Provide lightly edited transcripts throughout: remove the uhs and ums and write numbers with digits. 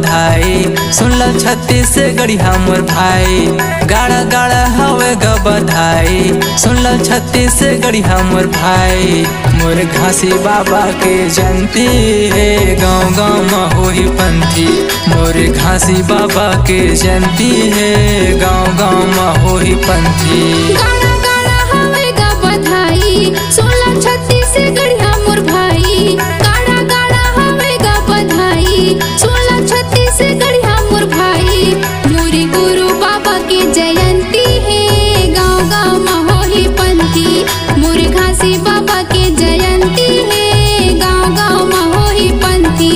बधाई, सुनल छत्तीसगढ़ी हमर भाई। गाड़ा गाड़ा हवे ग बधाई, सुनल छत्तीसगढ़ी हमर भाई। मोर घासी बाबा के जयंती है, गाँव गाँव में होई पंथी। मोर घासी बाबा के जयंती है, गाँव गाँव में होई पंथी। गाड़ा गाड़ा हवे ग बधाई, सुनल छत्तीसगढ़ी हमर भाई। गाड़ा गाड़ा हवे ग बधाई, सुनल छत्तीसगढ़ी हमर भाई। मोरे गुरु बाबा के जयंती है, गाँव गाँव में होई पंथी। मोरे घासी बाबा के जयंती है, गाँव गाँव में होई पंथी।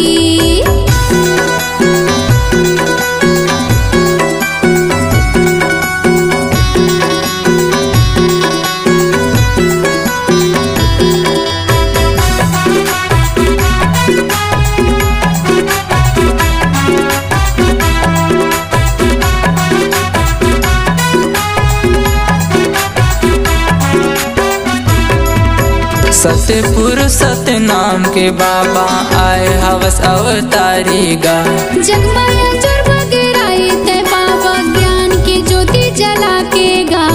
सत्यपुर सत्य नाम के बाबा आए हवस अवतारी गा। जगमाया जोर बगराए ते बाबा ज्ञान की ज्योति जला के गा।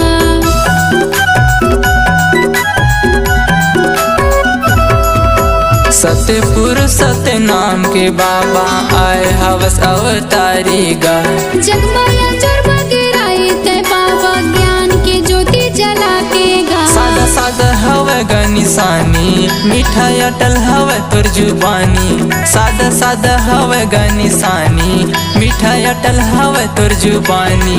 सत्यपुर सत्य नाम के बाबा आए हवस अवतारी गा। जगमाया जोर बगराए ते बाबा ज्ञान की ज्योति जला के गा। सादा सादा हवे ग निशानी, मीठा अटल हवे तोर जुबानी। सादा सादा हवे ग निशानी, मीठा अटल हवे तोर जुबानी।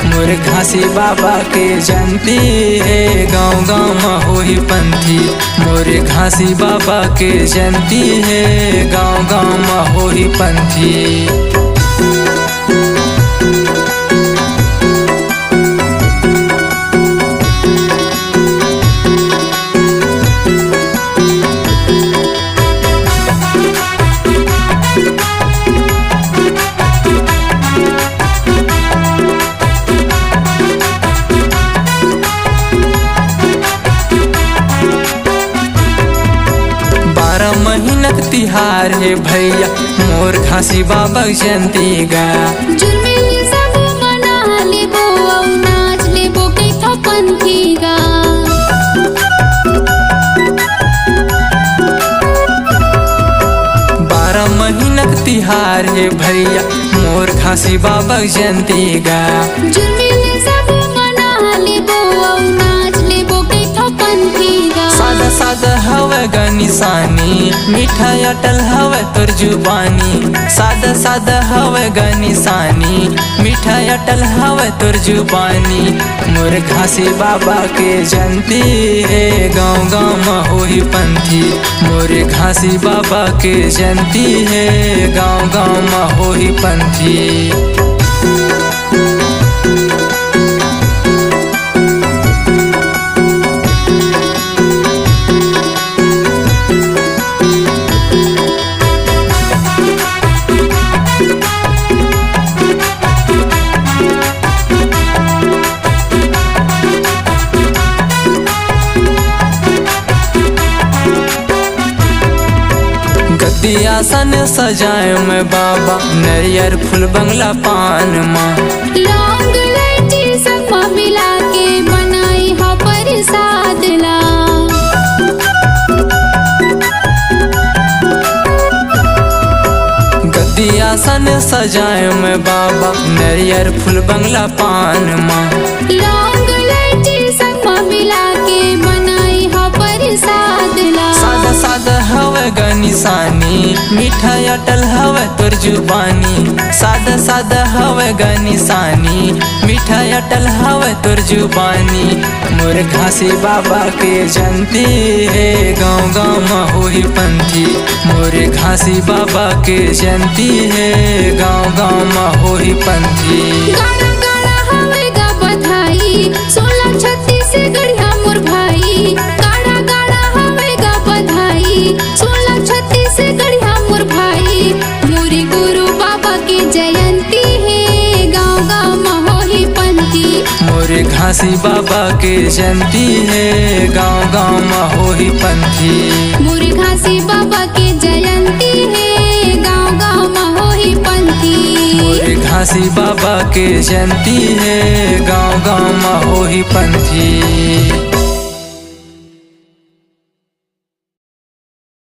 मोर घासी बाबा के जयंती है, गाँव गाँव में होई पंथी। मोर घासी बाबा के जयंती है, गाँव गाँव में होई पंथी। महीनक तिहार है भैया, मोर घासी बाबा जयंती गा। जुर्मेली सब मना लेबो औ नाच लेबो कैथो पंथी गा। 12 महीनक तिहार है भैया, मोर घासी बाबा जयंती गा। जुर्मेली सब मना लेबो औ नाच लेबो कैथो पंथी गा। सादा सादा हवे ग निशानी, मीठा अटल हवे तोर जुबानी। सादा सादा हवे ग निशानी, मीठा अटल हवे तोर जुबानी। मोर घासी बाबा के जयंती है, गाँव गाँव में होई पंथी। मोर घासी बाबा के जयंती है, गाँव गाँव में होई पंथी। आसन सजाए में बाबा, नरियर फूल बंगला पान माँ। लौंग इलायची सब मिला के बनाई हो प्रसाद ला। गद्दी आसन सजाए में बाबा, नरियर फूल बंगला पान माँ। लौंग इलायची सब मिला के बनाई हो प्रसाद ला। सादा सादा हवे ग निशानी, मीठा अटल हवे तोर जुबानी। सादा सादा हवे ग निशानी, मीठा अटल हवे तोर जुबानी। मोर घासी बाबा के जयंती है, गाँव गाँव में होई पंथी। मोर घासी बाबा के जयंती है, गाँव गाँव में होई पंथी। गाड़ा गाड़ा हवे ग बधाई, सुनल छत्तीसगढ़ी हमर भाई। गाड़ा गाड़ा हवे ग बधाई, सुनल छत्तीसगढ़ी हमर भाई। मोरे गुरु बाबा के जयंती है, गाँव गाँव में होई पंथी। मोर घासी बाबा के जयंती है, गाँव गाँव में होई पंथी। मोरे घासी बाबा के जयंती है, गाँव गाँव में होई पंथी। पंथी। मोरे घासी बाबा के जयंती है, गाँव गाँव में होही पंथी।